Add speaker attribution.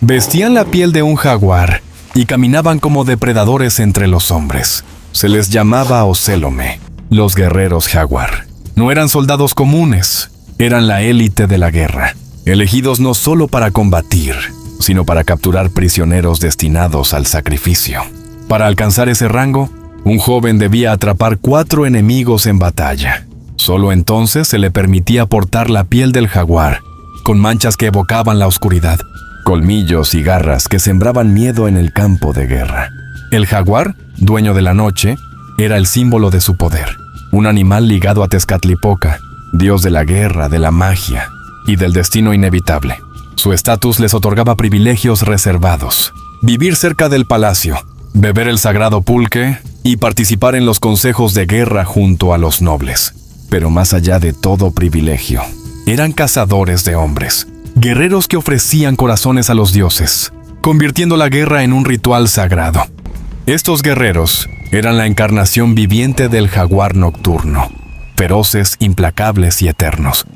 Speaker 1: Vestían la piel de un jaguar y caminaban como depredadores entre los hombres. Se les llamaba Océlome, los guerreros jaguar. No eran soldados comunes, eran la élite de la guerra, elegidos no solo para combatir, sino para capturar prisioneros destinados al sacrificio. Para alcanzar ese rango, un joven debía atrapar 4 enemigos en batalla. Solo entonces se le permitía portar la piel del jaguar, con manchas que evocaban la oscuridad, colmillos y garras que sembraban miedo en el campo de guerra. El jaguar, dueño de la noche, era el símbolo de su poder, un animal ligado a Tezcatlipoca, dios de la guerra, de la magia y del destino inevitable. Su estatus les otorgaba privilegios reservados: vivir cerca del palacio, beber el sagrado pulque y participar en los consejos de guerra junto a los nobles. Pero más allá de todo privilegio, eran cazadores de hombres, guerreros que ofrecían corazones a los dioses, convirtiendo la guerra en un ritual sagrado. Estos guerreros eran la encarnación viviente del jaguar nocturno, feroces, implacables y eternos.